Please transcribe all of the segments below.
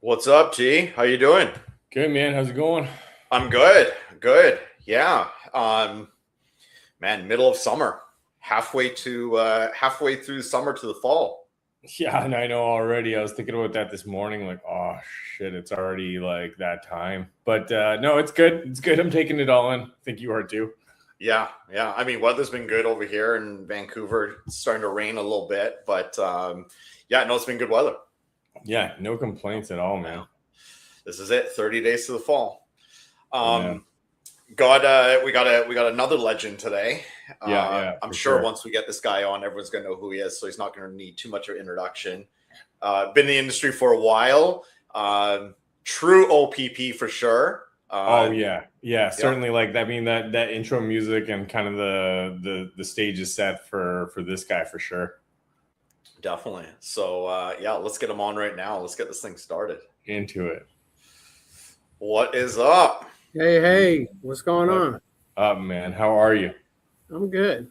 What's up, T? How you doing? Good, man. How's it going? I'm good. Good. Yeah. Man, middle of summer. Halfway through summer to the fall. Yeah, and I know already. I was thinking about that this morning. Like, oh shit, it's already like that time. But no, it's good. It's good. I'm taking it all in. I think you are too. Yeah. I mean, weather's been good over here in Vancouver. It's starting to rain a little bit, but yeah, no, it's been good weather. Yeah, no complaints at all, man. This is it. 30 days to the fall. Yeah. We got another legend today. I'm sure once we get this guy on, everyone's gonna know who he is, so he's not gonna need too much of an introduction. Been in the industry for a while. True OPP for sure. Certainly. Like, I mean, that intro music and kind of the stage is set for this guy for sure. Definitely. So yeah, let's get him on right now. Let's get this thing started. Into it. What is up? Hey, what's going on? Up, man. How are you? I'm good.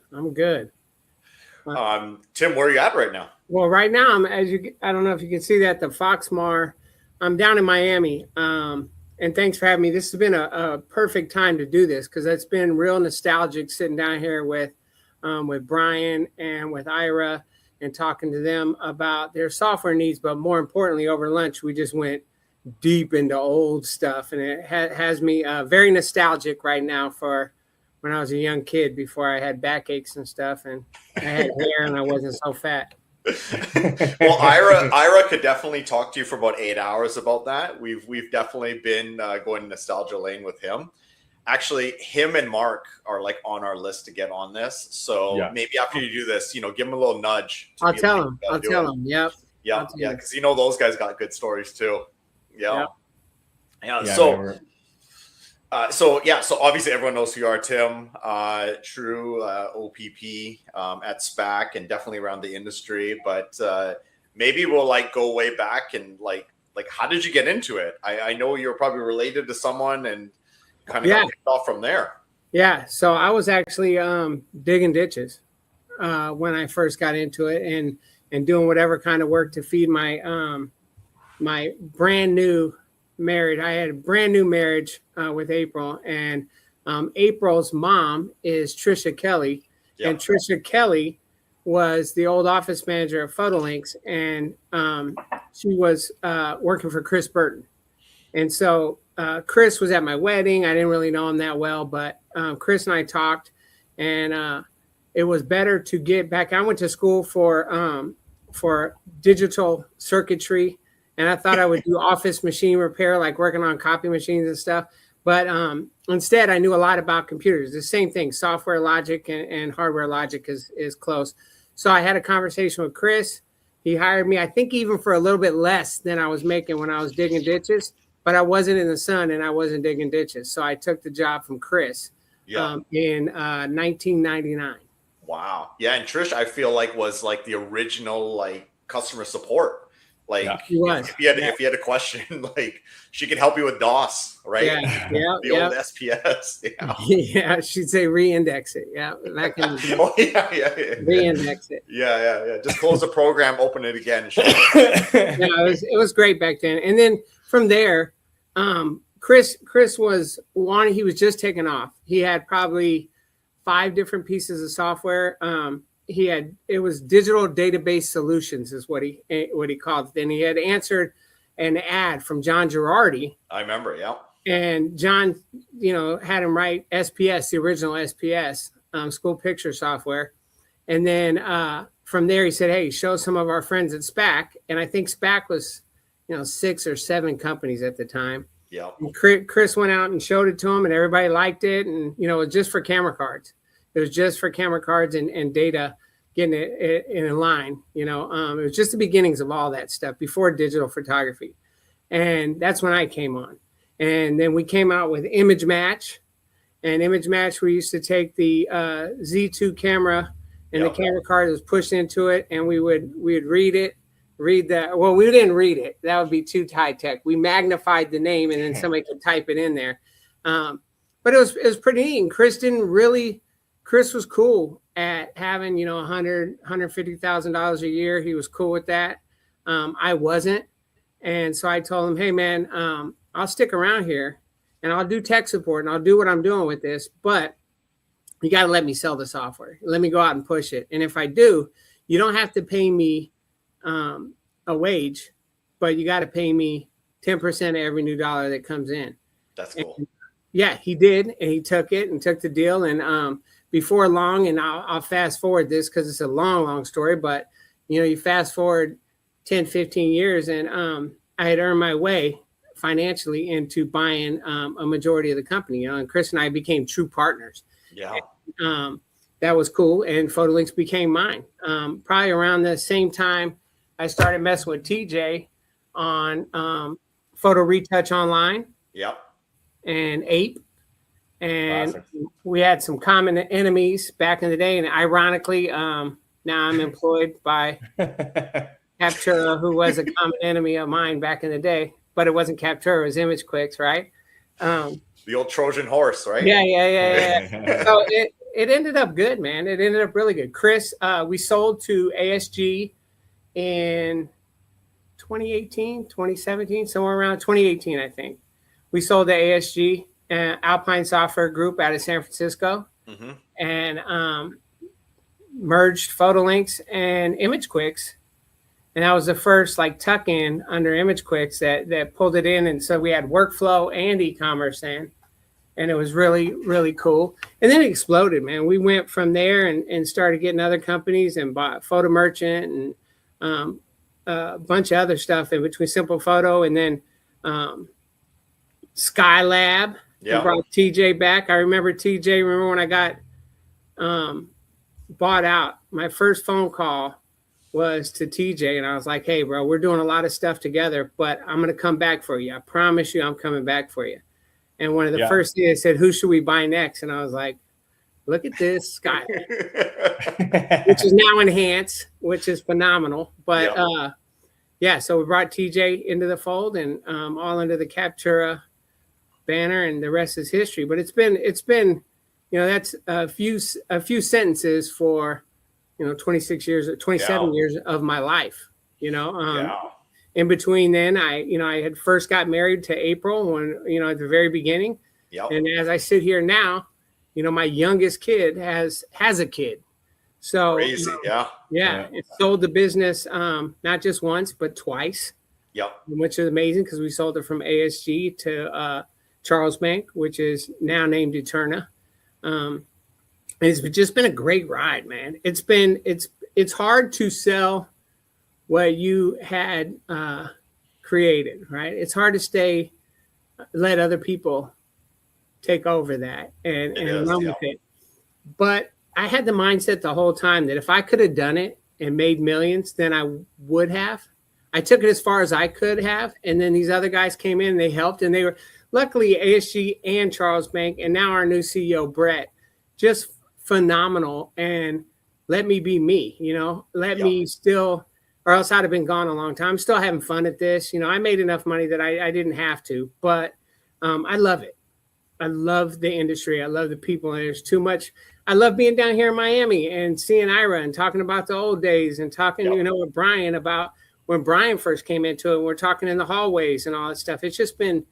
Tim, where are you at right now? Well, right now I don't know if you can see that, the Foxmar. I'm down in Miami. And thanks for having me. This has been a perfect time to do this because it's been real nostalgic sitting down here with Brian and with Ira and talking to them about their software needs. But more importantly, over lunch, we just went deep into old stuff, and it has me very nostalgic right now for when I was a young kid before I had backaches and stuff, and I had hair and I wasn't so fat. Well, Ira could definitely talk to you for about 8 hours about that. We've definitely been going nostalgia lane with him. Actually, him and Mark are like on our list to get on this. So maybe after you do this, give him a little nudge. I'll tell him. Yep. Yeah. Because those guys got good stories too. Yeah. So obviously everyone knows who you are, Tim. True OPP at SPAC and definitely around the industry. But maybe we'll go way back and like how did you get into it? I know you're probably related to someone and kind of got kicked off from there. Yeah. So I was actually digging ditches when I first got into it and doing whatever kind of work to feed my my brand new married. I had a brand new marriage with April, and April's mom is Trisha Kelly, and Trisha Kelly was the old office manager at Photolinks, and she was working for Chris Burton. And so Chris was at my wedding. I didn't really know him that well, but Chris and I talked, and it was better to get back. I went to school for digital circuitry. And I thought I would do office machine repair, like working on copy machines and stuff. But instead, I knew a lot about computers. The same thing, software logic and hardware logic is close. So I had a conversation with Chris. He hired me, I think, even for a little bit less than I was making when I was digging ditches. But I wasn't in the sun and I wasn't digging ditches. So I took the job from Chris in 1999. Wow. Yeah. And Trish, I feel like was like the original customer support. If you had a question, she could help you with DOS, right? The old SPS. Yeah, she'd say re-index it. Yeah, that can re-index it. Yeah. Just close the program, open it again. It was great back then. And then from there, Chris was he was just taking off. He had probably 5 different pieces of software. It was digital database solutions is what he called it. And he had answered an ad from John Girardi. I remember, yeah. And John, had him write SPS, the original SPS, school picture software. And then from there he said, hey, show some of our friends at SPAC. And I think SPAC was, 6 or 7 companies at the time. Yeah. And Chris went out and showed it to him and everybody liked it. And, it was just for camera cards. It was just for camera cards and data, getting it in line. It was just the beginnings of all that stuff before digital photography. And that's when I came on. And then we came out with Image Match. And Image Match, we used to take the Z2 camera and the camera card was pushed into it. And we'd read that. Well, we didn't read it. That would be too high tech. We magnified the name and then somebody could type it in there. But it was pretty neat. And Chris was cool at having, $150,000 a year. He was cool with that. I wasn't. And so I told him, hey man, I'll stick around here and I'll do tech support and I'll do what I'm doing with this, but you got to let me sell the software. Let me go out and push it. And if I do, you don't have to pay me a wage, but you got to pay me 10% of every new dollar that comes in. That's cool. And yeah, he did. And he took it and took the deal. And before long, and I'll fast forward this because it's a long story, but you fast forward 10, 15 years and I had earned my way financially into buying a majority of the company, and Chris and I became true partners. Yeah. That was cool. And PhotoLinks became mine. Probably around the same time I started messing with TJ on Photo Retouch Online. Yep. And Ape. And Classic. we had some common enemies back in the day. And ironically, now I'm employed by Captura, who was a common enemy of mine back in the day. But it wasn't Captura, it was ImageQuicks, right? The old Trojan horse, right? Yeah. So it ended up good, man. It ended up really good. Chris, we sold to ASG in 2018, 2017, somewhere around 2018, I think. We sold to ASG, Alpine Software Group out of San Francisco, and merged PhotoLinks and ImageQuicks. And that was the first tuck-in under ImageQuicks that pulled it in. And so we had workflow and e-commerce in. And it was really, really cool. And then it exploded, man. We went from there and started getting other companies and bought Photo Merchant and a bunch of other stuff in between Simple Photo. And then Skylab. Yeah. Brought TJ back. I remember TJ. Remember when I got bought out? My first phone call was to TJ, and I was like, "Hey, bro, we're doing a lot of stuff together, but I'm going to come back for you. I promise you, I'm coming back for you." And one of the first things they said, "Who should we buy next?" And I was like, "Look at this Skylab, which is now Enhance, which is phenomenal." But so we brought TJ into the fold and all under the Captura banner, and the rest is history. But it's been that's a few sentences for 26 years or 27 years of my life. In between then, I had first got married to April when at the very beginning. And as I sit here now, my youngest kid has a kid. So crazy. It sold the business not just once but twice. Which is amazing because we sold it from ASG to Charles Bank, which is now named Eterna. It's just been a great ride, man. It's hard to sell what you had created, right? It's hard to let other people take over that and run with it. But I had the mindset the whole time that if I could have done it and made millions, then I would have. I took it as far as I could have. And then these other guys came in and they helped. And they were luckily ASG and Charles Bank. And now our new CEO, Brett, just phenomenal. And let me be me, let me still, or else I'd have been gone a long time. I'm still having fun at this. I made enough money that I didn't have to, but I love it. I love the industry. I love the people. And there's too much. I love being down here in Miami and seeing Ira and talking about the old days and talking, with Brian about when Brian first came into it. And we're talking in the hallways and all that stuff. It's just been,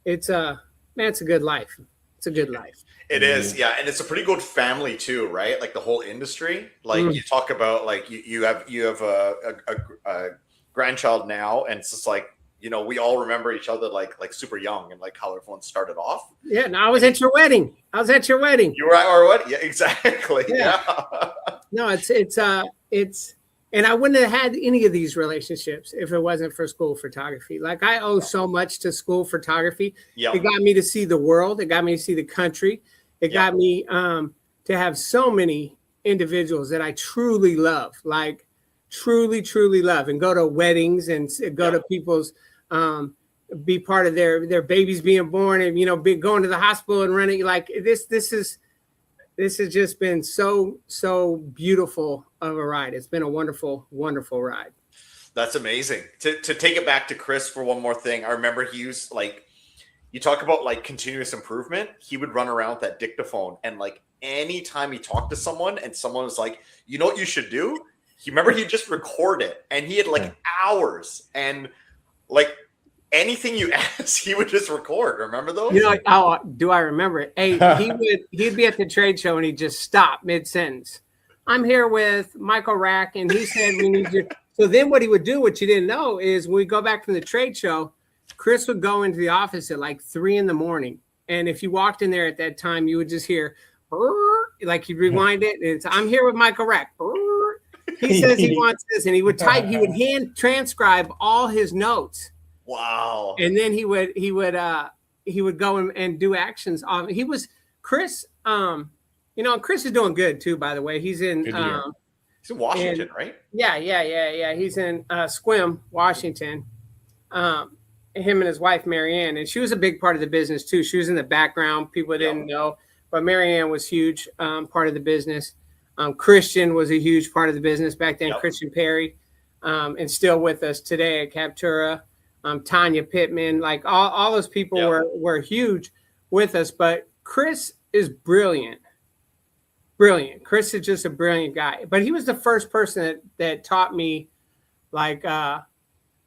it's a good life. It's a good life. It is, yeah, and it's a pretty good family too, right? Like the whole industry. Like you talk about, like you have a grandchild now, and it's just like we all remember each other like super young and like how everyone started off. Yeah, no, I was at your wedding. You were at our wedding, yeah, exactly. Yeah. No, it's, and I wouldn't have had any of these relationships if it wasn't for school photography. Like I owe so much to school photography. It got me to see the world. It got me to see the country. It got me to have so many individuals that I truly love, like truly love, and go to weddings and go to people's, be part of their babies being born, and going to the hospital and running. Like this has just been so beautiful of a ride. It's been a wonderful ride. That's amazing. To take it back to Chris for one more thing, I remember he used you talk about continuous improvement. He would run around with that dictaphone, and anytime he talked to someone and someone was like, "You know what you should do?" He'd just record it, and he had hours. And like anything you asked, he would just record. Remember those? You know, oh, do I remember it? Hey, he'd be at the trade show and he'd just stop mid-sentence. I'm here with Michael Rak, and he said we need you. So then what he would do, what you didn't know, is when we go back from the trade show, Chris would go into the office at like 3 a.m. And if you walked in there at that time, you would just hear, like he'd rewind it. And it's, I'm here with Michael Rak. He says he wants this, and he would hand transcribe all his notes. Wow. And then he would go and do actions on. He was Chris. Chris is doing good too. By the way, he's in Washington, right? Yeah. He's in Sequim, Washington. Him and his wife Marianne, and she was a big part of the business too. She was in the background. People didn't know, but Marianne was huge part of the business. Christian was a huge part of the business back then. Christian Perry, and still with us today at Captura. Tanya Pittman, like all those people were huge with us. But Chris is brilliant. Chris is just a brilliant guy. But he was the first person that taught me like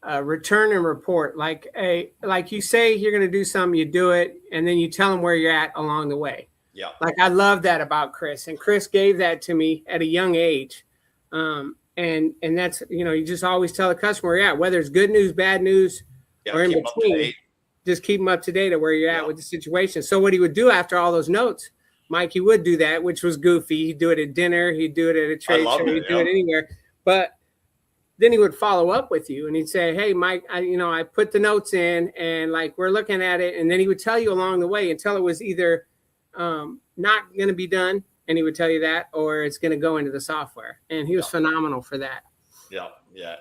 return and report. Like you say you're going to do something, you do it, and then you tell them where you're at along the way. Yeah. Like I love that about Chris, and Chris gave that to me at a young age. And that's, you just always tell the customer where you're at, whether it's good news, bad news, or in between. Just keep them up to date of where you're at with the situation. So what he would do after all those notes, Mike, he would do that, which was goofy. He'd do it at dinner. He'd do it at a trade show. He'd do it anywhere. But then he would follow up with you and he'd say, hey, Mike, I put the notes in and like we're looking at it. And then he would tell you along the way until it was either not going to be done. And he would tell you that, or it's going to go into the software. And he was phenomenal for that. Yeah.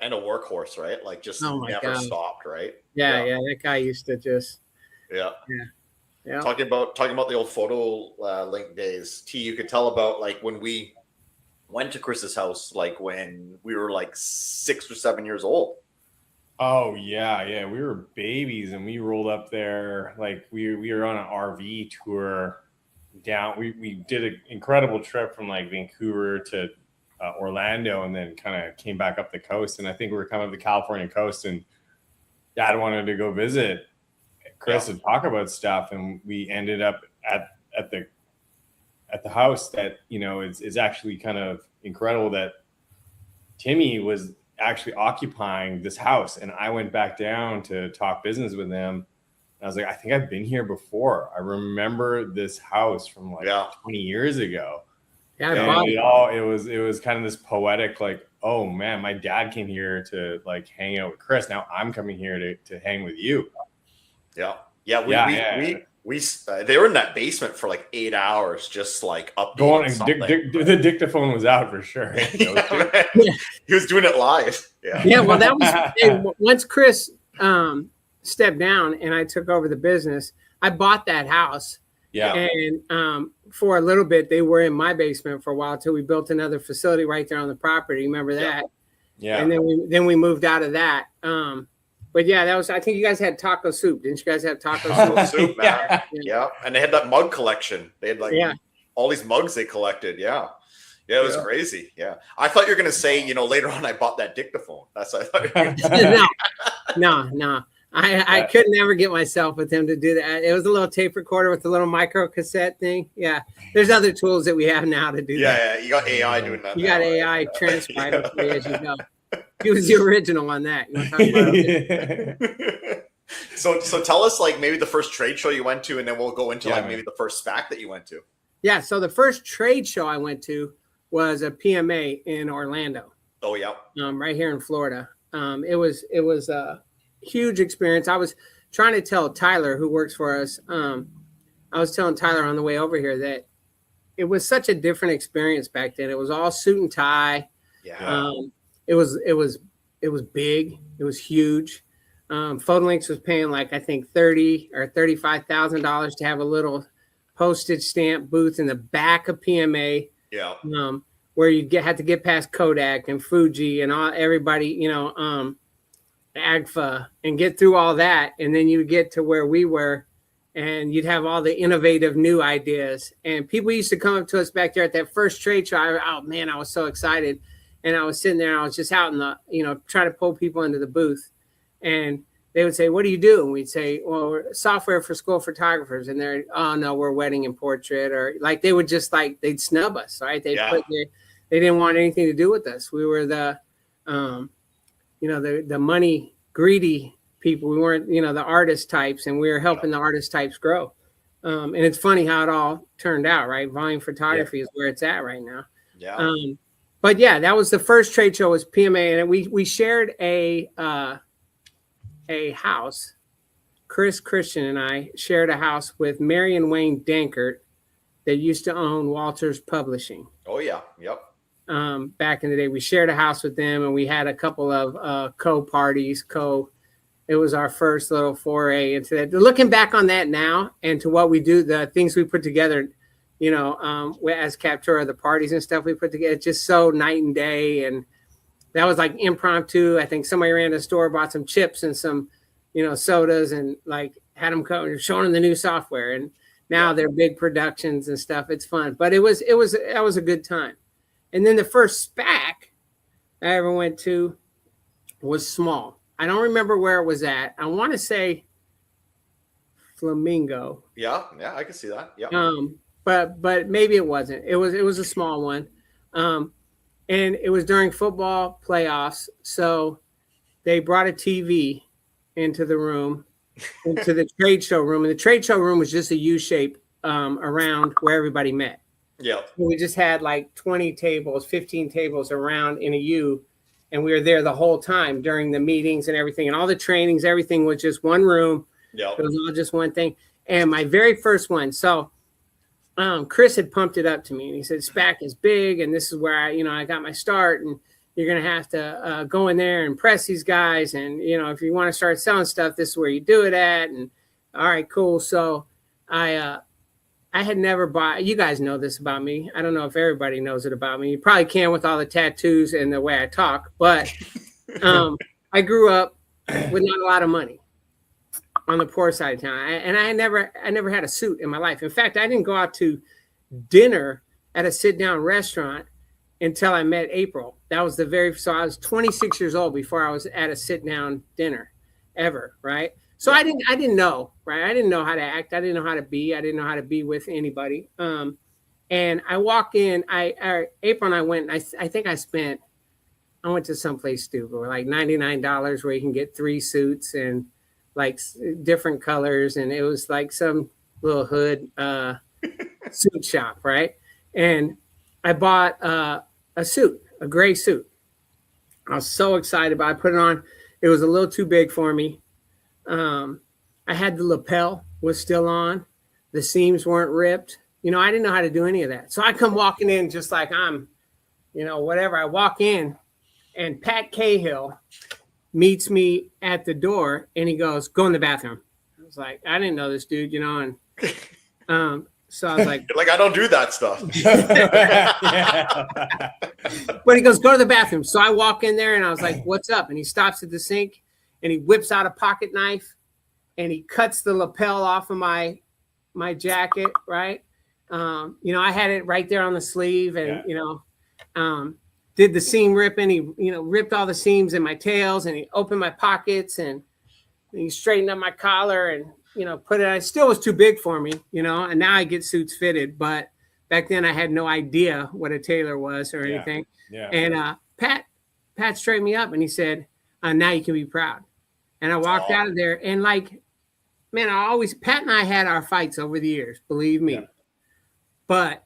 And a workhorse, right? Like just never stopped, right? Yeah. That guy used to just. Yeah. Talking about the old photo link days, T, you could tell about like when we went to Chris's house, like when we were like 6 or 7 years old. Oh yeah. We were babies and we rolled up there. Like we were on an RV tour down. We did an incredible trip from like Vancouver to Orlando, and then kind of came back up the coast. And I think we were coming up the California coast, and Dad wanted to go visit Chris and talk about stuff, and we ended up at the house that is actually kind of incredible that Timmy was actually occupying this house, and I went back down to talk business with him. I was like, I think I've been here before. I remember this house from like 20 years ago. Yeah, it was kind of this poetic, like, oh man, my dad came here to like hang out with Chris. Now I'm coming here to hang with you. We they were in that basement for like 8 hours, just like updating something. The dictaphone was out for sure. He was doing it live. Well, that was once Chris stepped down and I took over the business. I bought that house. And for a little bit, they were in my basement for a while until we built another facility right there on the property. Remember that? Yeah. And then we moved out of that. But yeah, that was. I think you guys had taco soup. Didn't you guys have taco soup? Man. Yeah. And they had that mug collection. They had like all these mugs they collected. Yeah, it was crazy. Yeah, I thought you were gonna say, later on I bought that dictaphone. That's what I thought. You were gonna say. No. I could never get myself with him to do that. It was a little tape recorder with a little micro cassette thing. Yeah. There's other tools that we have now to do that. Yeah. You got AI doing that. You got AI transcribe it for you as you go. He was the original on that. You want to talk about it? So tell us like maybe the first trade show you went to, and then we'll go into maybe the first SPAC that you went to. Yeah. So the first trade show I went to was a PMA in Orlando. Oh yeah. Right here in Florida. It was huge experience. I was trying to tell Tyler, who works for us. I was telling Tyler on the way over here that it was such a different experience back then. It was all suit and tie. Yeah. It was big. It was huge. Photolinks was paying like I think $30,000 or $35,000 to have a little postage stamp booth in the back of PMA. Yeah. Where you had to get past Kodak and Fuji and everybody, AGFA, and get through all that, and then you would get to where we were, and you'd have all the innovative new ideas. And people used to come up to us back there at that first trade show. I was so excited, and I was sitting there, and I was just out in the, trying to pull people into the booth, and they would say, "What do you do?" And we'd say, "Well, we're software for school photographers." And they're, "Oh no, we're wedding and portrait," or like they would just like they'd snub us, right? They didn't want anything to do with us. We were the the money greedy people. We weren't, the artist types, and we were helping the artist types grow. And it's funny how it all turned out, right? Volume photography is where it's at right now. Yeah. But yeah, that was the first trade show, was PMA, and we shared a house. Chris Christian and I shared a house with Mary and Wayne Dankert that used to own Walters Publishing. Oh yeah. Yep. Back in the day, we shared a house with them, and we had a couple of co-parties. It was our first little foray into that. Looking back on that now, and to what we do, the things we put together, as Captura, the parties and stuff we put together, it's just so night and day. And that was like impromptu. I think somebody ran to the store, bought some chips and some, sodas, and like had them come, showing them the new software. And now they're big productions and stuff. It's fun, but that was a good time. And then the first SPAC I ever went to was small. I don't remember where it was at. I want to say Flamingo. Yeah, I can see that. Yeah. But maybe it wasn't. It was a small one. And it was during football playoffs. So they brought a TV into the room, into the trade show room. And the trade show room was just a U shape around where everybody met. Yeah. We just had like 20 tables, 15 tables around in a U. And we were there the whole time during the meetings and everything. And all the trainings, everything was just one room. Yeah. It was all just one thing. And my very first one. So Chris had pumped it up to me. And he said, SPAC is big. And this is where I got my start. And you're going to have to go in there and press these guys. And, if you want to start selling stuff, this is where you do it at. And all right, cool. So I had never bought, you guys know this about me. I don't know if everybody knows it about me. You probably can with all the tattoos and the way I talk, but I grew up with not a lot of money on the poor side of town. I never had a suit in my life. In fact, I didn't go out to dinner at a sit-down restaurant until I met April. That was so I was 26 years old before I was at a sit-down dinner ever, right? So I didn't know, right? I didn't know how to act. I didn't know how to be. I didn't know how to be with anybody. And I walk in, April and I went, I think I went to someplace stupid, like $99 where you can get 3 suits and like different colors. And it was like some little hood suit shop, right? And I bought a suit, a gray suit. I was so excited about it. I put it on. It was a little too big for me. I had the lapel was still on. The seams weren't ripped. I didn't know how to do any of that. So I come walking in just like I'm, whatever. I walk in and Pat Cahill meets me at the door and he goes, "Go in the bathroom." I was like, I didn't know this dude, and so I was like, You're like, I don't do that stuff. But he goes, "Go to the bathroom." So I walk in there and I was like, "What's up?" And he stops at the sink and he whips out a pocket knife and he cuts the lapel off of my jacket, right? I had it right there on the sleeve and, did the seam ripping. He, ripped all the seams in my tails and he opened my pockets and he straightened up my collar and, put it, it still was too big for me, and now I get suits fitted. But back then I had no idea what a tailor was or anything. Yeah. And Pat straightened me up and he said, "Now you can be proud." And I walked out of there and Pat and I had our fights over the years, believe me. Yeah. But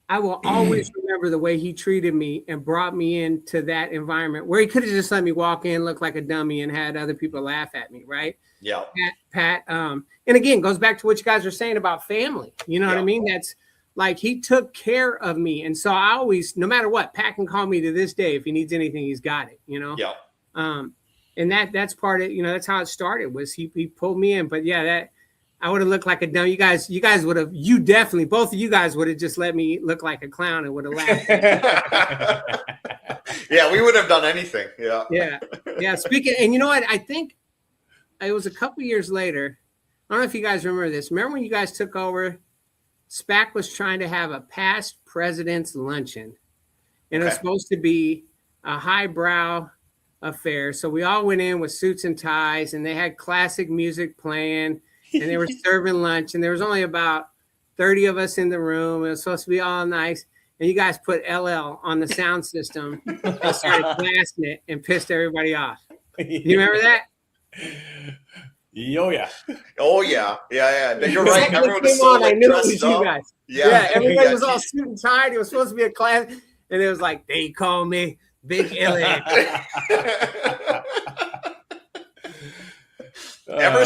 I will always remember the way he treated me and brought me into that environment where he could have just let me walk in, look like a dummy and had other people laugh at me, right? Yeah. Pat, and again, goes back to what you guys are saying about family. You know what I mean? That's like, he took care of me. And so I always, no matter what, Pat can call me to this day. If he needs anything, he's got it, Yeah. And that's part of, that's how it started, was he pulled me in. But yeah, that I would have looked like a dumb. You guys would have, both of you guys would have just let me look like a clown and would have laughed. Yeah, we would have done anything. Yeah. Yeah. Speaking, and you know what? I think it was a couple years later. I don't know if you guys remember this. Remember when you guys took over? SPAC was trying to have a past president's luncheon, and it was supposed to be a highbrow affair. So we all went in with suits and ties, and they had classic music playing, and they were serving lunch, and there was only about 30 of us in the room. It was supposed to be all nice. And you guys put LL on the sound system and started blasting it and pissed everybody off. You remember that? Oh yeah. Oh yeah. You're right. Everyone was so I knew it was dressed you up. guys. Yeah, everybody was all suit and tied. It was supposed to be a class, and it was like, they call me Big Illy. Ever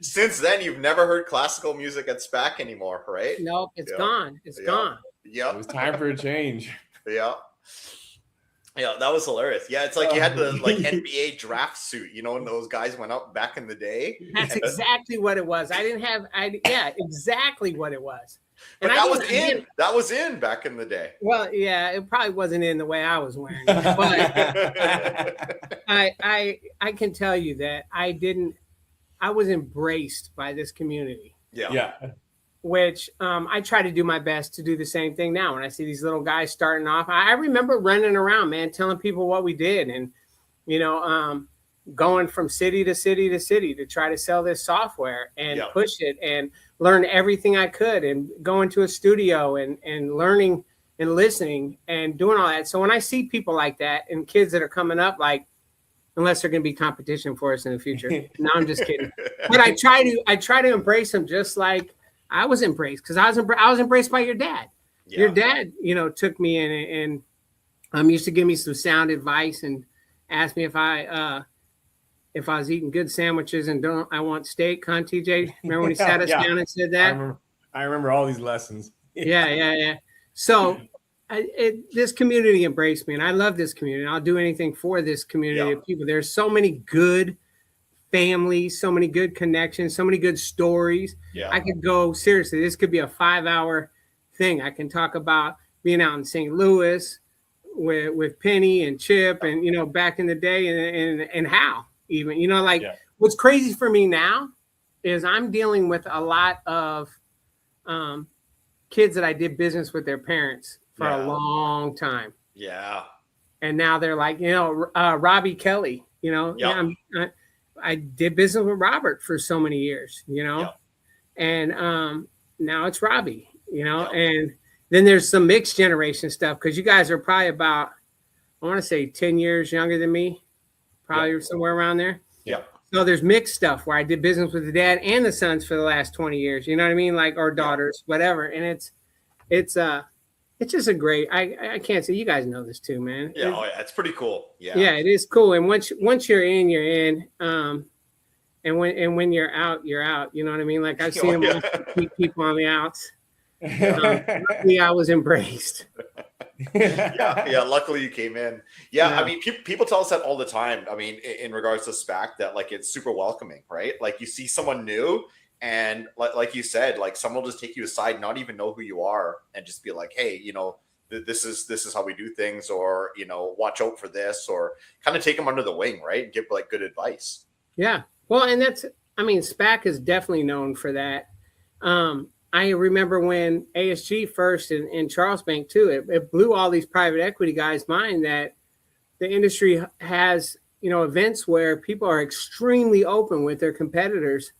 since then, you've never heard classical music at SPAC anymore, right? Nope, it's gone. It's gone. Yeah, it was time for a change. Yeah, that was hilarious. Yeah, it's like you had the like NBA draft suit, when those guys went up back in the day. That's exactly what it was. Exactly what it was. But and that was in back in the day. Well, yeah, it probably wasn't in the way I was wearing it, but I can tell you that I was embraced by this community. Yeah. Which I try to do my best to do the same thing now. When I see these little guys starting off, I remember running around, man, telling people what we did, and going from city to city to city to try to sell this software and push it and learn everything I could, and go into a studio and learning and listening and doing all that. So when I see people like that and kids that are coming up, like, unless they're going to be competition for us in the future. No, I'm just kidding. But I try to embrace them just like I was embraced, because I was embraced by your dad. Yeah. Your dad, took me in and used to give me some sound advice and asked me if I was eating good sandwiches and I want steak, huh, TJ? Remember when he sat us down and said that? I remember all these lessons. Yeah. So this community embraced me, and I love this community. I'll do anything for this community of people. There's so many good families, so many good connections, so many good stories. Yeah. I could go, seriously, this could be a 5-hour thing. I can talk about being out in St. Louis with Penny and Chip and, back in the day and Hal even, what's crazy for me now is I'm dealing with a lot of kids that I did business with their parents for a long time. Yeah. And now they're like, Robbie Kelly, I did business with Robert for so many years, and now it's Robbie, and then there's some mixed generation stuff, because you guys are probably about, I want to say 10 years younger than me, probably somewhere around there. Yeah. So there's mixed stuff where I did business with the dad and the sons for the last 20 years, you know what I mean? Like, or daughters, whatever. And it's just a great, I can't say, you guys know this too, man. Yeah, it's pretty cool. Yeah. Yeah, it is cool. And once you're in, you're in. And when you're out, you're out. You know what I mean? Like, I've seen keep people on the outs. Luckily, I was embraced. Yeah. Luckily, you came in. Yeah. I mean, people tell us that all the time. I mean, in regards to SPAC, that like it's super welcoming, right? Like, you see someone new, and like you said, like, someone will just take you aside, not even know who you are, and just be like, hey, this is how we do things, or watch out for this, or kind of take them under the wing, right? And give like good advice. Yeah. Well, and SPAC is definitely known for that. I remember when ASG first and Charles Bank too, it blew all these private equity guys' mind that the industry has, events where people are extremely open with their competitors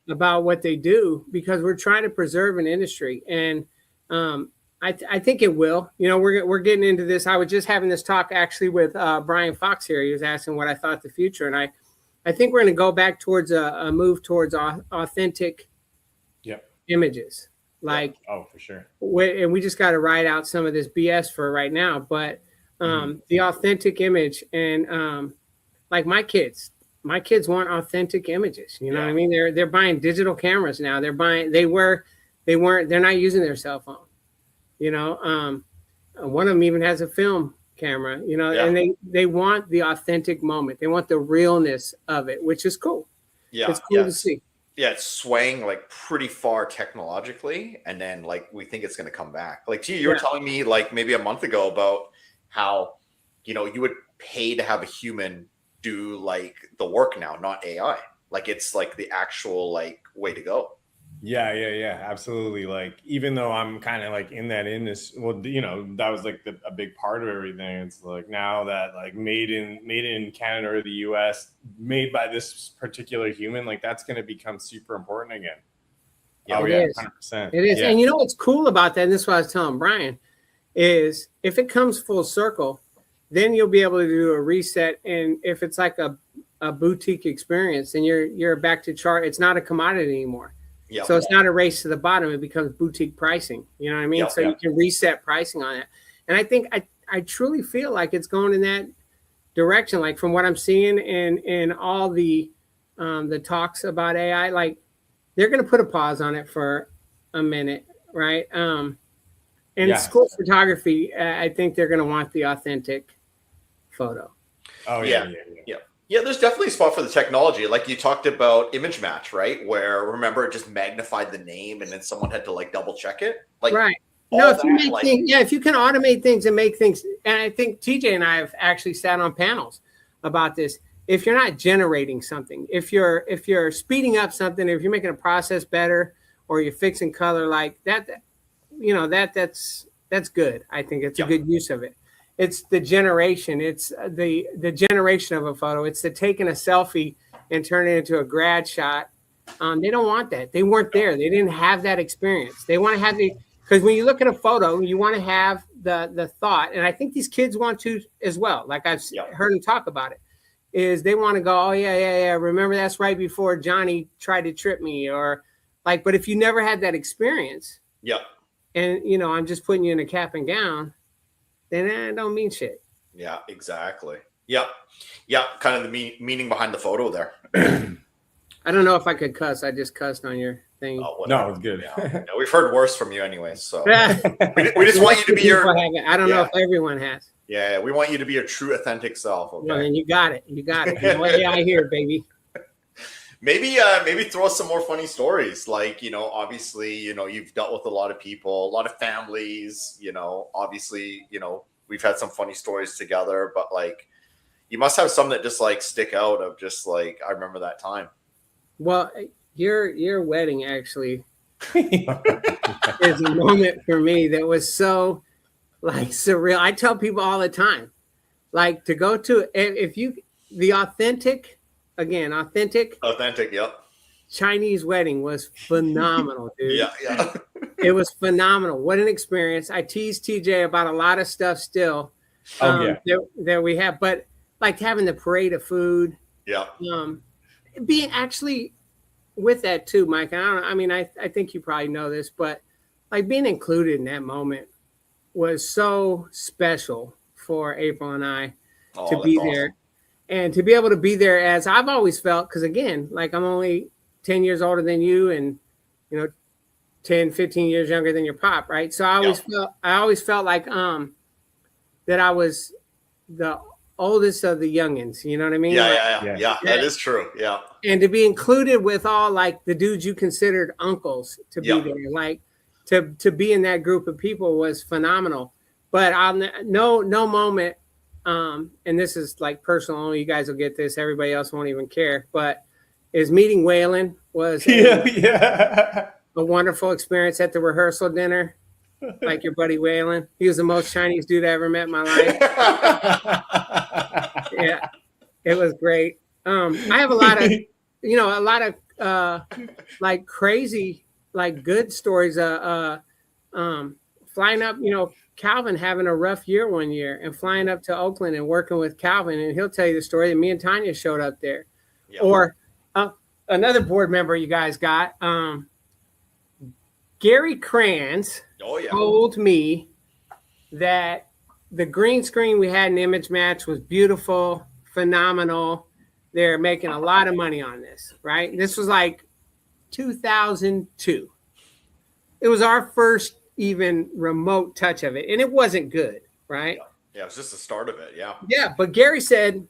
about what they do, because we're trying to preserve an industry. And I think it will. We're getting into this. I was just having this talk actually with Brian Fox here. He was asking what I thought the future, and I think we're going to go back towards a move towards authentic images. Like, oh, for sure. And we just got to ride out some of this BS for right now. But the authentic image, and like my kids want authentic images. You know what I mean? They're buying digital cameras now. They're not using their cell phone. One of them even has a film camera, and they want the authentic moment. They want the realness of it, which is cool. Yeah. It's cool to see. Yeah, it's swaying like pretty far technologically, and then like we think it's going to come back. Like, you were telling me like maybe a month ago about how you would pay to have a human do like the work now, not AI. Like, it's like the actual like way to go. Yeah, absolutely. Like, even though I'm kind of like in that industry, well, you know, that was like a big part of everything. It's like now that like made in Canada or the US, made by this particular human, like that's going to become super important again. Yeah, Oh It yeah, is. 100%. It is. Yeah. And you know what's cool about that, and this is what I was telling Brian, is if it comes full circle, then you'll be able to do a reset. And if it's like a boutique experience, then you're back to chart. It's not a commodity anymore. Yeah. So it's not a race to the bottom. It becomes boutique pricing. You know what I mean? Yep, So yep. you can reset pricing on it. And I think I truly feel like it's going in that direction. Like from what I'm seeing in all the talks about AI, like they're going to put a pause on it for a minute, right? And Yeah. school photography, I think they're going to want the authentic photo. Oh Yeah. Yeah, there's definitely a spot for the technology. Like you talked about image match, right? Where remember it just magnified the name and then someone had to like double check it. Like Right. all No, if you that, make like- things, if you can automate things and make things, and I think TJ and I have actually sat on panels about this. If you're not generating something, if you're speeding up something, if you're making a process better, or you're fixing color like that, you know, that's good. I think it's a good use of it. It's the generation. It's the generation of a photo. It's the taking a selfie and turning it into a grad shot. They don't want that. They weren't there. They didn't have that experience. They want to have because when you look at a photo, you want to have the thought, and I think these kids want to as well. Like I've heard them talk about it, is they want to go, oh yeah. Remember that's right before Johnny tried to trip me, or like. But if you never had that experience, and you know, I'm just putting you in a cap and gown, then that don't mean shit. Yeah, exactly. Yeah. Kind of the meaning behind the photo there. I don't know if I could cuss. I just cussed on your thing. Oh, No, it's good. Yeah, we've heard worse from you anyway, so we we just want you to be your. I don't know if everyone has. Yeah, we want you to be your true, authentic self. Okay. Well, then you got it. You got it. Yeah, I hear it, baby. Maybe throw us some more funny stories. Like, you know, obviously, you know, you've dealt with a lot of people, a lot of families, you know, obviously, you know, we've had some funny stories together, but like, you must have some that just like stick out of just like, I remember that time. Well, your wedding actually is a moment for me that was so like surreal. I tell people all the time, like to go to the authentic. Yep. Chinese wedding was phenomenal, dude. Yeah. It was phenomenal. What an experience. I teased TJ about a lot of stuff still that we have, but like having the parade of food. Yeah. Being actually with that too, Mike. I think you probably know this, but like being included in that moment was so special for April and I to be there. And to be able to be there as I've always felt, because again, like I'm only 10 years older than you and, you know, 10, 15 years younger than your pop, right? So I always felt like that I was the oldest of the youngins, you know what I mean? Yeah, that is true. Yeah. And to be included with all like the dudes you considered uncles to be there, like to be in that group of people was phenomenal. But no moment. And this is like personal. You guys will get this. Everybody else won't even care. But is meeting Waylon was a wonderful experience at the rehearsal dinner. Like your buddy Waylon. He was the most Chinese dude I ever met in my life. Yeah, it was great. I have a lot of like crazy, like good stories. Flying up, you know, Calvin having a rough year one year and flying up to Oakland and working with Calvin, and he'll tell you the story that me and Tanya showed up there. Yeah. Or another board member you guys got, Gary Kranz told me that the green screen we had in Image Match was beautiful, phenomenal. They're making a lot of money on this, right? This was like 2002. It was our first even remote touch of it, and it wasn't good, right? Yeah, it was just the start of it. Yeah, but Gary said,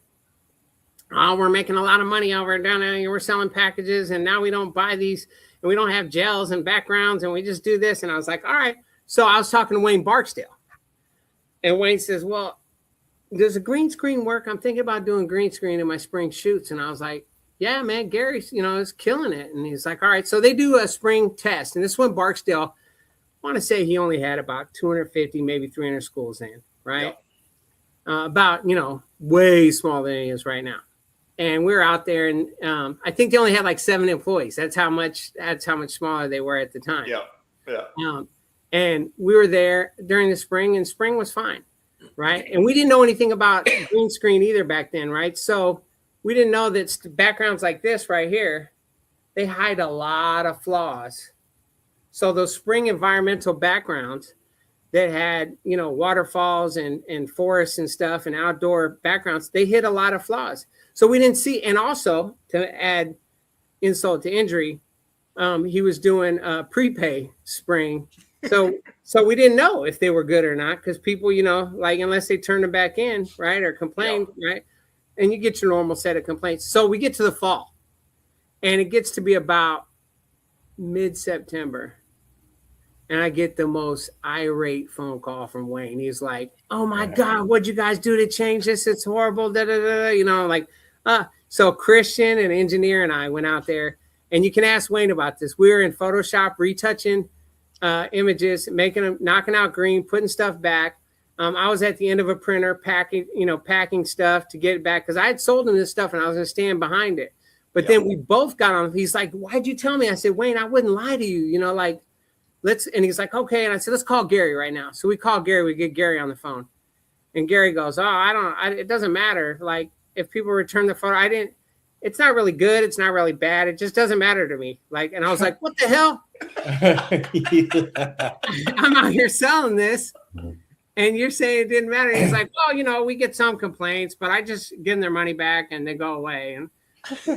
oh, we're making a lot of money over down there. We're selling packages, and now we don't buy these, and we don't have gels and backgrounds, and we just do this. And I was like, all right. So I was talking to Wayne Barksdale, and Wayne says, well, does a green screen work? I'm thinking about doing green screen in my spring shoots. And I was like, yeah, man, Gary's, is killing it. And he's like, all right. So they do a spring test. And this one, Barksdale, I want to say he only had about 250, maybe 300 schools in, right? About, way smaller than he is right now. And we were out there, and I think they only had like 7 employees. That's how much smaller they were at the time. Yeah. And we were there during the spring, and spring was fine, right? And we didn't know anything about green screen either back then, right? So we didn't know that backgrounds like this right here, they hide a lot of flaws. So those spring environmental backgrounds that had, waterfalls and forests and stuff and outdoor backgrounds, they hid a lot of flaws. So we didn't see, and also to add insult to injury, he was doing prepay spring. So we didn't know if they were good or not, because people, unless they turn them back in, right, or complain, right, and you get your normal set of complaints. So we get to the fall, and it gets to be about mid-September, and I get the most irate phone call from Wayne. He's like, "Oh my God, what'd you guys do to change this? It's horrible." Da, da, da, da. So Christian, an engineer, and I went out there, and you can ask Wayne about this. We were in Photoshop retouching images, knocking out green, putting stuff back. I was at the end of a printer packing stuff to get it back, because I had sold him this stuff and I was going to stand behind it. But then we both got on. He's like, "Why'd you tell me?" I said, "Wayne, I wouldn't lie to you. Let's." And he's like, "Okay." And I said, "Let's call Gary right now." So we call Gary. We get Gary on the phone, and Gary goes, "Oh, it doesn't matter. Like, if people return the photo, it's not really good. It's not really bad. It just doesn't matter to me." Like, and I was like, "What the hell? I'm out here selling this, and you're saying it didn't matter." He's like, "Well, we get some complaints, but I just give them their money back and they go away." And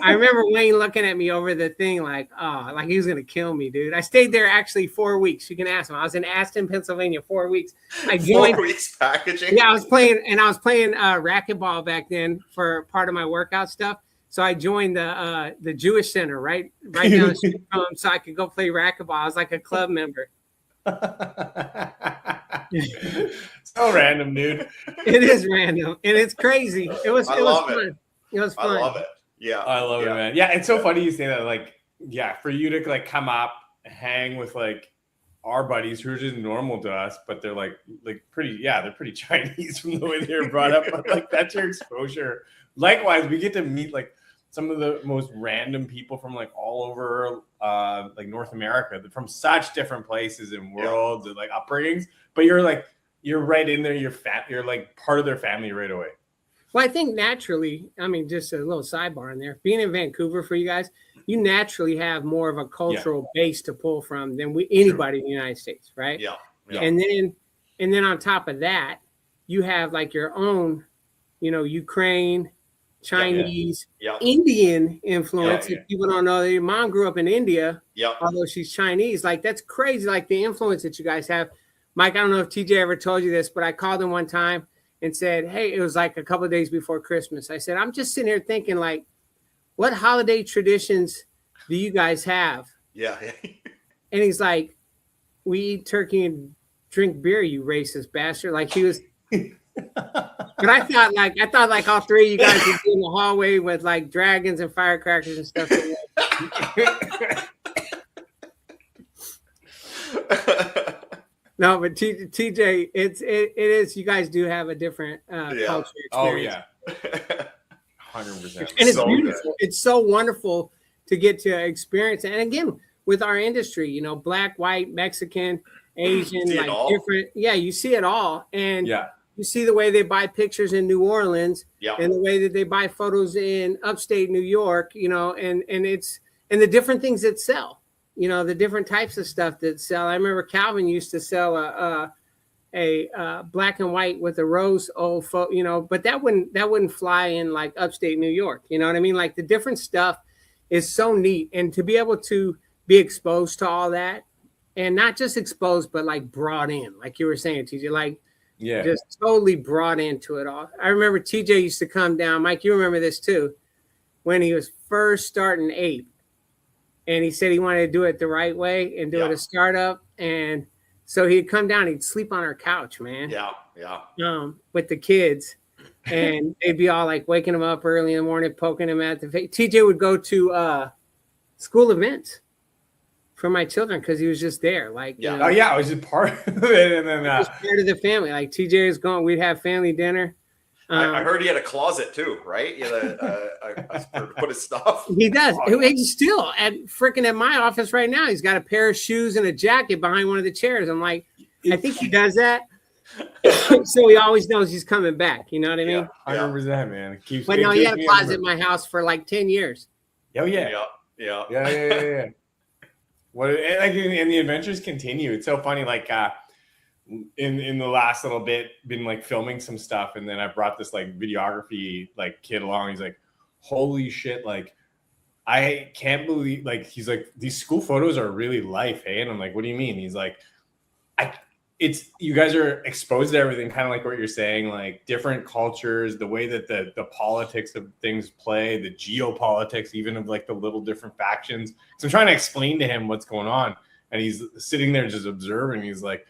I remember Wayne looking at me over the thing like he was going to kill me, dude. I stayed there actually 4 weeks. You can ask him. I was in Aston, Pennsylvania, 4 weeks. I joined 4 weeks packaging. Yeah, I was playing racquetball back then for part of my workout stuff. So I joined the Jewish Center right down the street from him, so I could go play racquetball. I was like a club member. So random, dude. It is random, and it's crazy. It was fun. It was fun. I love it. Yeah, I love it, man. Yeah, it's so funny you say that. Like, for you to like come up, hang with like our buddies who are just normal to us, but they're like pretty. Yeah, they're pretty Chinese from the way they're brought up. But like that's your exposure. Likewise, we get to meet like some of the most random people from like all over like North America, from such different places and worlds and like upbringings. But you're right in there. You're like part of their family right away. Well, I think naturally, just a little sidebar in there, being in Vancouver for you guys, you naturally have more of a cultural base to pull from than anybody in the United States, right? Yeah. And then on top of that, you have like your own, Ukraine, Chinese, Indian influence. If people don't know, your mom grew up in India, although she's Chinese. Like, that's crazy, like the influence that you guys have. Mike, I don't know if TJ ever told you this, but I called him one time and said, "Hey," it was like a couple of days before Christmas. I said, "I'm just sitting here thinking, like, what holiday traditions do you guys have?" Yeah. And he's like, "We eat turkey and drink beer, you racist bastard." Like, he was. But I thought like all three of you guys would be in the hallway with like dragons and firecrackers and stuff. No, but TJ, it is. You guys do have a different culture experience. Oh yeah, 100%. And it's so beautiful. Good. It's so wonderful to get to experience it. And again, with our industry, black, white, Mexican, Asian, like different. Yeah, you see it all, and you see the way they buy pictures in New Orleans, and the way that they buy photos in upstate New York. And the different things that sell. The different types of stuff that sell. I remember Calvin used to sell a black and white with a rose old photo, but that wouldn't fly in like upstate New York. You know what I mean? Like, the different stuff is so neat, and to be able to be exposed to all that, and not just exposed, but like brought in, like you were saying, TJ, like just totally brought into it all. I remember TJ used to come down. Mike, you remember this too, when he was first starting Ape. And he said he wanted to do it the right way and do it a startup. And so he'd come down, he'd sleep on our couch, man. Yeah. With the kids. and they'd be all like waking him up early in the morning, poking him at the face. TJ would go to school events for my children because he was just there. Like, Yeah. you know, Oh yeah, I was just part of it, and then he was part of the family. Like TJ is going, we'd have family dinner. I heard he had a closet too, right? He had to put his stuff. He does. Oh, yeah. He's still at my office right now. He's got a pair of shoes and a jacket behind one of the chairs. I'm like, I think he does that. So he always knows he's coming back. You know what I mean? 100%, man. It keeps. But no, he had a closet in my house for like 10 years. Oh yeah. Yeah. What like and the adventures continue. It's so funny. Like in the last little bit, been like filming some stuff, and then I brought this like videography like kid along. He's like, holy shit, like I can't believe, like he's like, these school photos are really life, hey? And I'm like, what do you mean? He's like, it's you guys are exposed to everything, kind of like what you're saying, like different cultures, the way that the politics of things play, the geopolitics, even of like the little different factions. So I'm trying to explain to him what's going on, and he's sitting there just observing. He's like,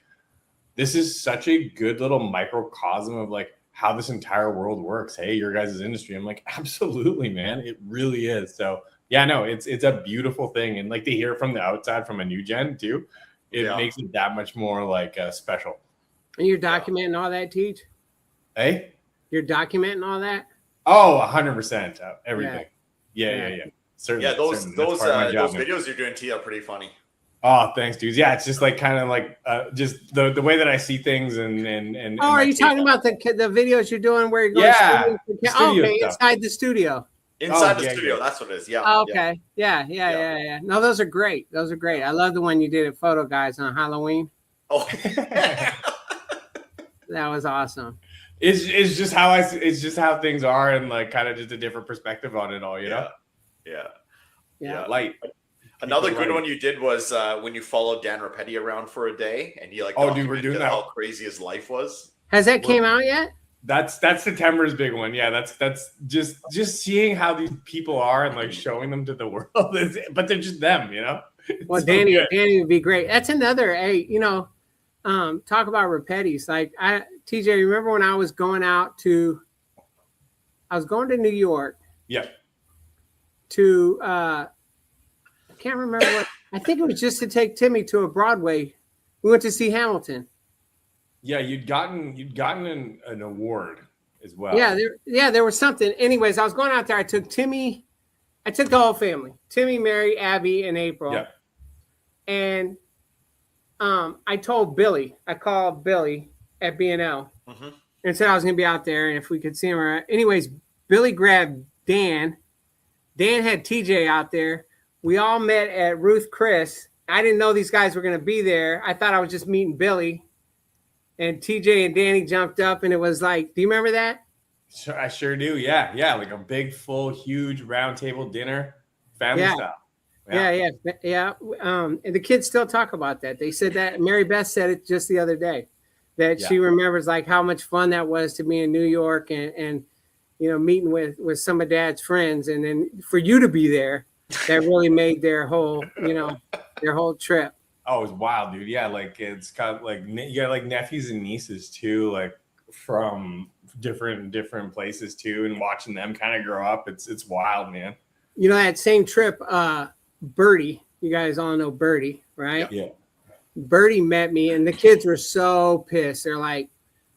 this is such a good little microcosm of like how this entire world works. Hey, your guys' industry. I'm like, absolutely, man. It really is. So yeah, no, it's a beautiful thing. And like to hear from the outside from a new gen too, it makes it that much more like special. And you're documenting all that, Teach? Hey? You're documenting all that? Oh, 100%. Everything. Yeah. Certainly. Yeah, those job, videos you're doing, T, are pretty funny. Oh, thanks, dudes. Yeah, it's just like kind of like just the way that I see things and Oh, are you talking about the videos you're doing where you're going? Yeah, studio okay, stuff. Inside the studio. Inside the studio, that's what it is. Yeah. Oh, okay. Yeah. No, those are great. Those are great. I love the one you did at Photo Guys on Halloween. Oh, that was awesome. It's just how things are, and like kind of just a different perspective on it all, you know? Yeah. Light. Another good one you did was when you followed Dan Rapetti around for a day, and you like, dude, we're doing that. How crazy his life was. Has that came out yet? That's September's big one. Yeah, that's just seeing how these people are and like showing them to the world. But they're just them, you know. Well, so Danny would be great. That's another. Hey, you know, talk about Rapetti's. Like TJ, remember when I was going to New York? Yeah. To I can't remember what. I think it was just to take Timmy to a Broadway. We went to see Hamilton. Yeah, you'd gotten an award as well. Yeah, there was something. Anyways, I was going out there. I took Timmy. I took the whole family: Timmy, Mary, Abby, and April. Yeah. And I told Billy. I called Billy at B&L and said I was going to be out there, and if we could see him. Anyways, Billy grabbed Dan. Dan had TJ out there. We all met at Ruth Chris. I didn't know these guys were going to be there. I thought I was just meeting Billy. And TJ and Danny jumped up, and it was like, do you remember that? Sure, I sure do. Yeah. Like a big, full, huge round table dinner, family style. Yeah. And the kids still talk about that. They said that Mary Beth said it just the other day, that she remembers like how much fun that was to be in New York and you know, meeting with some of Dad's friends, and then for you to be there, that really made their whole trip. Oh, it was wild, dude. Yeah, like it's kind of like you got like nephews and nieces too, like from different places too, and watching them kind of grow up. It's wild, man. You know, that same trip, Birdie, you guys all know Birdie, right? Yeah. Birdie met me, and the kids were so pissed. They're like,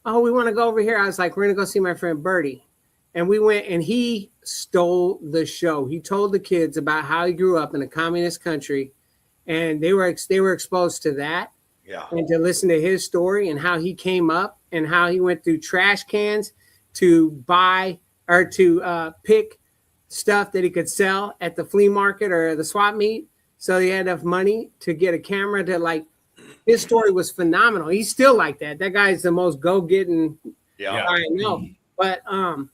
"Oh, we want to go over here." I was like, "We're gonna go see my friend Birdie," and we went, and he stole the show. He told the kids about how he grew up in a communist country. And they were exposed to that, and to listen to his story and how he came up and how he went through trash cans to buy or to pick stuff that he could sell at the flea market or the swap meet. So he had enough money to get a camera to like. His story was phenomenal. He's still like that. That guy's the most go-getting guy I know. But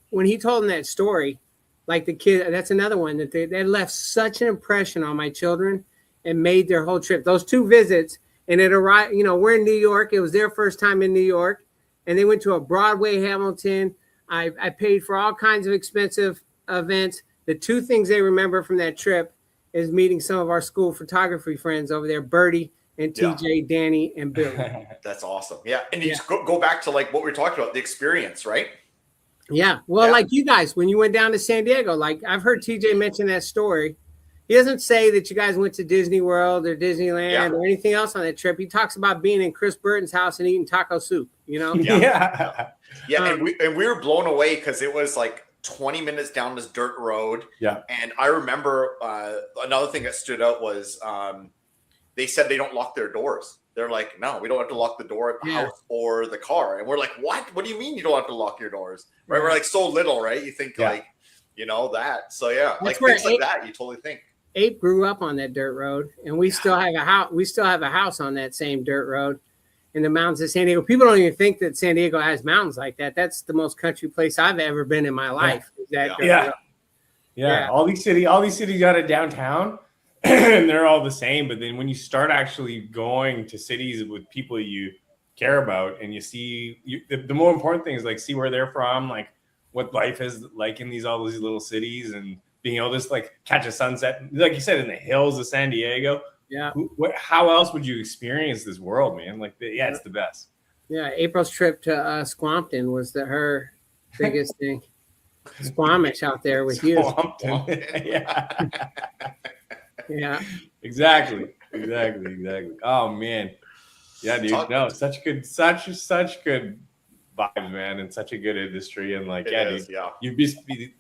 when he told him that story, like the kid, that's another one that they left such an impression on my children. And made their whole trip. Those 2 visits, and it arrived. You know, we're in New York. It was their first time in New York, and they went to a Broadway Hamilton. I paid for all kinds of expensive events. The 2 things they remember from that trip is meeting some of our school photography friends over there, Birdie and TJ, Danny, and Billy. That's awesome. Yeah, and you just go back to like what we were talking about, the experience, right? Yeah. Well, Yeah. like you guys, when you went down to San Diego, like I've heard TJ mention that story. He doesn't say that you guys went to Disney World or Disneyland or anything else on that trip. He talks about being in Chris Burton's house and eating taco soup, you know? Yeah. And we were blown away because it was like 20 minutes down this dirt road. Yeah. And I remember another thing that stood out was they said they don't lock their doors. They're like, no, we don't have to lock the door at the house or the car. And we're like, what? What do you mean you don't have to lock your doors? Right? We're like so little, right? You think like, you know, that. So yeah, That's like things like that, you totally think. Ape grew up on that dirt road, and we still have a house. We still have a house on that same dirt road in the mountains of San Diego. People don't even think that San Diego has mountains like that. That's the most country place I've ever been in my life. Yeah. All these cities got a downtown, and they're all the same. But then when you start actually going to cities with people you care about, and you see the more important thing is like see where they're from, like what life is like in all these little cities, and being able to just like catch a sunset, like you said, in the hills of San Diego. Yeah. How else would you experience this world, man? Like, it's the best. Yeah. April's trip to Squampton was her biggest thing. Squamish out there with you. Yeah. Exactly. Oh man. Yeah, dude. No, such good vibes, man, and such a good industry. And like, dude, you'd be.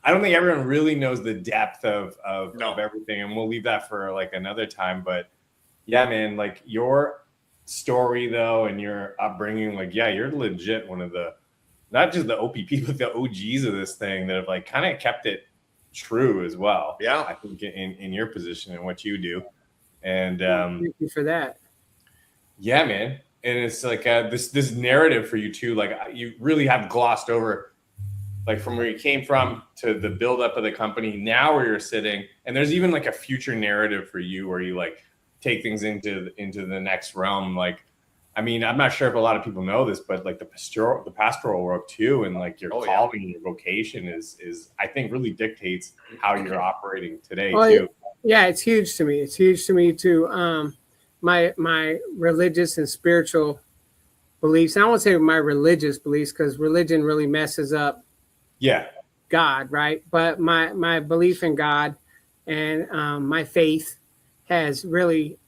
I don't think everyone really knows the depth of everything, and we'll leave that for like another time. But yeah, man, like your story though, and your upbringing, like you're legit one of the, not just the OPP, but the OGs of this thing that have like kind of kept it true as well. Yeah, I think in your position and what you do, and thank you for that. Yeah, man, and it's like this narrative for you too. Like you really have glossed over. Like from where you came from to the buildup of the company, now where you're sitting, and there's even like a future narrative for you where you like take things into the next realm. Like, I mean, I'm not sure if a lot of people know this, but like the pastoral work too, and like your calling, your vocation is I think really dictates how you're operating today too. Yeah, it's huge to me. It's huge to me too. My religious and spiritual beliefs. And I won't say my religious beliefs because religion really messes up. God, right? But my belief in God and my faith has really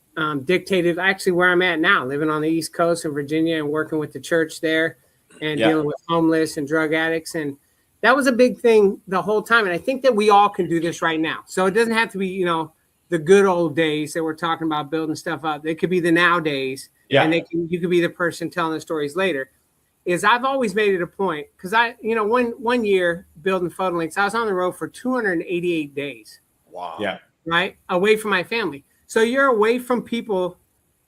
dictated actually where I'm at now, living on the East Coast in Virginia and working with the church there and dealing with homeless and drug addicts. And that was a big thing the whole time. And I think that we all can do this right now. So it doesn't have to be, you know, the good old days that we're talking about building stuff up. They could be the nowadays. And you could be the person telling the stories later. Is I've always made it a point because one year building Photolinks, I was on the road for 288 days. Wow. Yeah. Right. Away from my family. So you're away from people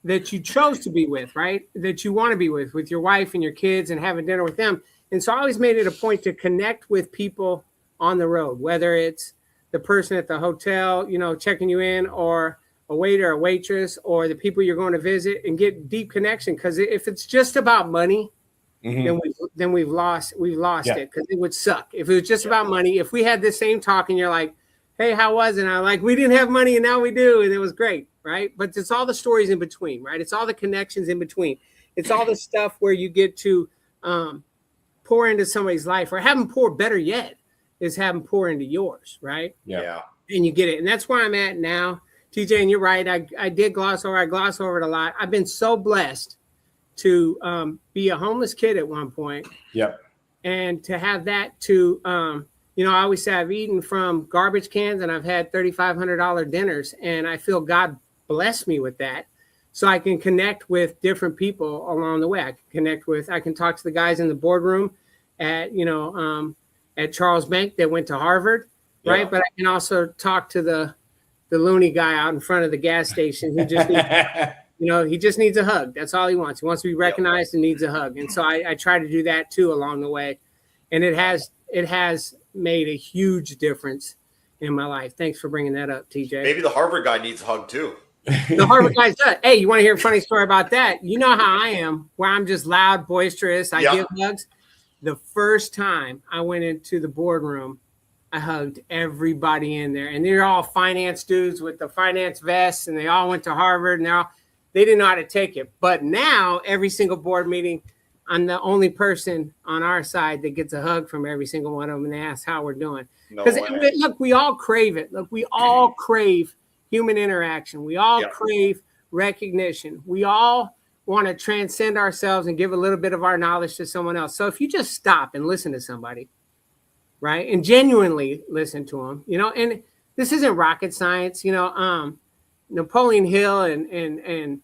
that you chose to be with, right? That you want to be with your wife and your kids and having dinner with them. And so I always made it a point to connect with people on the road, whether it's the person at the hotel, you know, checking you in, or a waiter, a waitress, or the people you're going to visit, and get deep connection. Because if it's just about money, then we've lost it, because it would suck if it was just about money. If we had the same talk and you're like, hey, how was it? And I'm like, we didn't have money and now we do, and it was great, right? But it's all the stories in between, right? It's all the connections in between. It's all the stuff where you get to pour into somebody's life, or have them pour, better yet, is have them pour into yours, right? Yeah. And you get it. And that's where I'm at now, TJ, and you're right. I gloss over it a lot. I've been so blessed to be a homeless kid at one point. Yep. And to have that to, I always say I've eaten from garbage cans and I've had $3,500 dinners, and I feel God blessed me with that. So I can connect with different people along the way. I can talk to the guys in the boardroom at Charles Bank that went to Harvard, right? Yeah. But I can also talk to the loony guy out in front of the gas station who just needs, he just needs a hug. That's all he wants. He wants to be recognized and needs a hug. And so I try to do that too along the way. And it has made a huge difference in my life. Thanks for bringing that up, TJ. Maybe the Harvard guy needs a hug too. The Harvard guy's done. Hey, you want to hear a funny story about that? You know how I am, where I'm just loud, boisterous. I give hugs. The first time I went into the boardroom, I hugged everybody in there. And they're all finance dudes with the finance vests, and they all went to Harvard, and they didn't know how to take it. But now, every single board meeting, I'm the only person on our side that gets a hug from every single one of them and they ask how we're doing. No Because way. look, we all crave it. Look, we all crave human interaction. We all crave recognition. We all want to transcend ourselves and give a little bit of our knowledge to someone else. So if you just stop and listen to somebody, right, and genuinely listen to them, you know, and this isn't rocket science, you know. Napoleon Hill and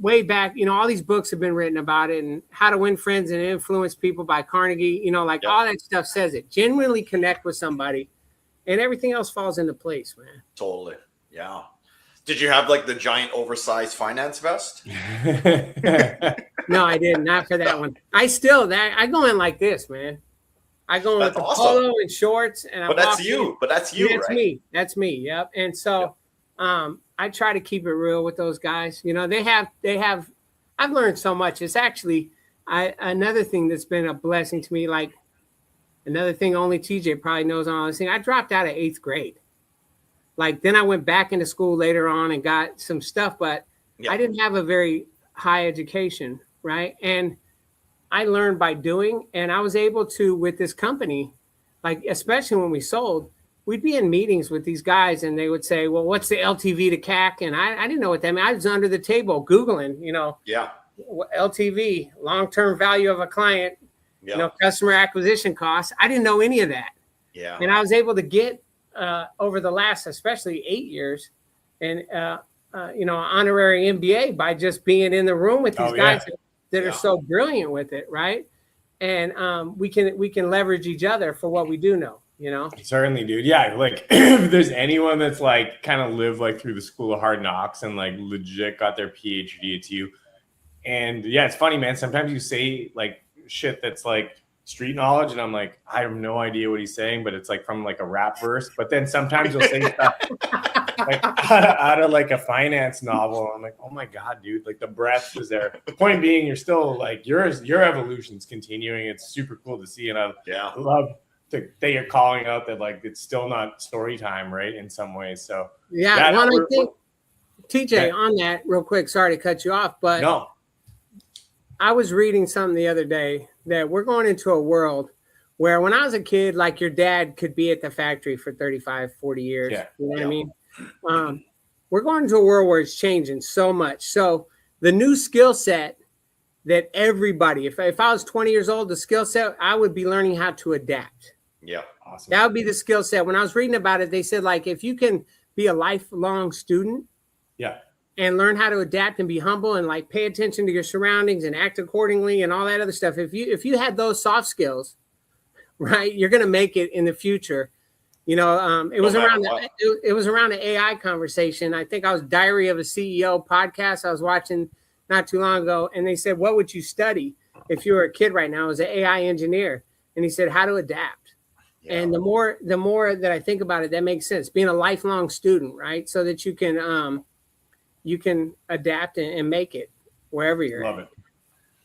way back, you know, all these books have been written about it, and How to Win Friends and Influence People by Carnegie, you know, like all that stuff says it. Genuinely connect with somebody and everything else falls into place, man. Totally. Yeah. Did you have like the giant oversized finance vest? No, I didn't. Not for that one. I go in like this, man. I go in with the polo and shorts, and But that's you. But that's you, that's right? me. That's me. Yep. And so, I try to keep it real with those guys. You know, they have. I've learned so much. It's actually another thing that's been a blessing to me. Like another thing only TJ probably knows on all this thing. I dropped out of 8th grade. Like then I went back into school later on and got some stuff, but I didn't have a very high education, right? And I learned by doing, and I was able to with this company, like especially when we sold. We'd be in meetings with these guys and they would say, well, what's the LTV to CAC? And I didn't know what that meant. I was under the table Googling, you know, LTV, long-term value of a client, you know, customer acquisition costs. I didn't know any of that. Yeah. And I was able to get over the last, especially 8 years and, you know, honorary MBA by just being in the room with these guys that are so brilliant with it. Right. And we can leverage each other for what we do know. You know, certainly, dude. Yeah, like if there's anyone that's like kind of lived like through the school of hard knocks and like legit got their PhD, it's you. And yeah, it's funny, man. Sometimes you say like shit that's like street knowledge, and I'm like, I have no idea what he's saying, but it's like from like a rap verse. But then sometimes you'll say stuff like out of like a finance novel. And I'm like, oh my god, dude! Like the breadth is there. The point being, you're still like your evolution's continuing. It's super cool to see, and I love that you're calling out that like it's still not story time, right? In some ways, so I think TJ on that real quick. Sorry to cut you off, but no, I was reading something the other day that we're going into a world where when I was a kid, like your dad could be at the factory for 35, 40 years. You know what I mean? We're going into a world where it's changing so much. So the new skill set that everybody, if I was 20 years old, the skill set, I would be learning how to adapt. Yeah. Awesome. That would be the skill set. When I was reading about it, they said, like, if you can be a lifelong student and learn how to adapt and be humble and like pay attention to your surroundings and act accordingly and all that other stuff. If you had those soft skills, right, you're going to make it in the future. You know, it was around the AI conversation. I think I was Diary of a CEO podcast I was watching not too long ago. And they said, what would you study if you were a kid right now as an AI engineer? And he said, how to adapt. And the more that I think about it, that makes sense. Being a lifelong student, right? So that you can adapt and make it wherever you're at. Love it.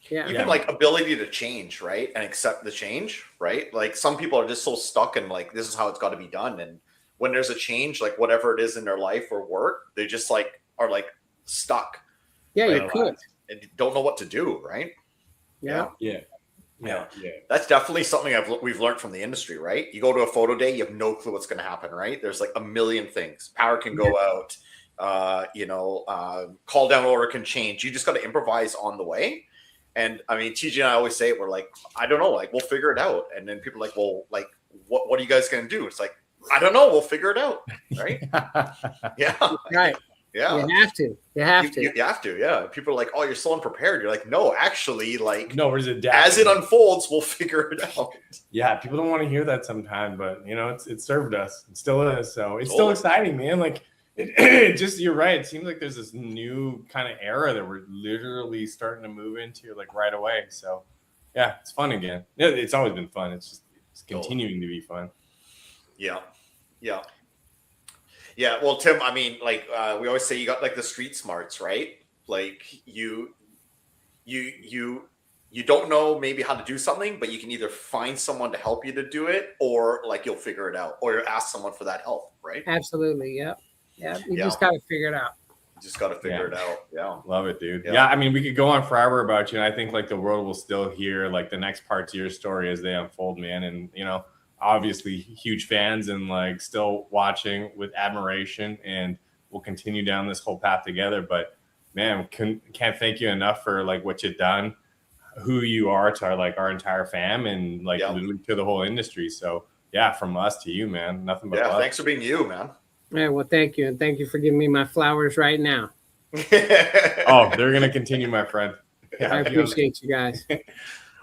Yeah. Even like ability to change, right? And accept the change, right? Like some people are just so stuck in like, this is how it's got to be done. And when there's a change, like whatever it is in their life or work, they just like are like stuck. Yeah, right? you could. And don't know what to do, right? Yeah. That's definitely something we've learned from the industry, right? You go to a photo day, you have no clue what's going to happen, right? There's like a million things. Power can go out, call down order can change. You just got to improvise on the way. And I mean, TJ and I always say, we're like, I don't know, like we'll figure it out. And then people are like, well, like what are you guys going to do? It's like, I don't know, we'll figure it out, right? Right. Yeah. You have to. You have to. Yeah. People are like, oh, you're so unprepared. You're like, no, actually, like, no, we're adapting. As it unfolds, we'll figure it out. Yeah, people don't want to hear that sometimes, but you know, it served us. It still is. So it's still exciting, man. Like it just, you're right. It seems like there's this new kind of era that we're literally starting to move into like right away. So yeah, it's fun again. Yeah, it's always been fun. It's continuing to be fun. Yeah. Well, Tim, I mean, like we always say, you got like the street smarts, right? Like you don't know maybe how to do something, but you can either find someone to help you to do it, or like you'll figure it out, or you ask someone for that help, right? Absolutely. Yeah. You just got to figure it out. just got to figure it out. Yeah. Love it, dude. Yeah. Yeah. I mean, we could go on forever about you. And I think like the world will still hear like the next part to your story as they unfold, man. And, you know, obviously huge fans and like still watching with admiration, and we'll continue down this whole path together. But man, can't thank you enough for like what you've done, who you are to our entire fam, and like literally to the whole industry. So yeah, from us to you, man, nothing but love. Thanks for being you, man. Yeah, well, thank you. And thank you for giving me my flowers right now. Oh, they're going to continue, my friend. I appreciate you guys.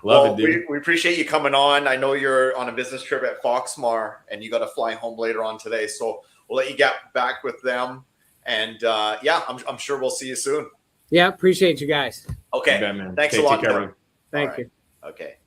Love it, dude. We appreciate you coming on. I know you're on a business trip at Foxmar and you got to fly home later on today. So we'll let you get back with them. And I'm sure we'll see you soon. Yeah, appreciate you guys. Okay. Okay, man. Thanks a lot. Thank you. Okay.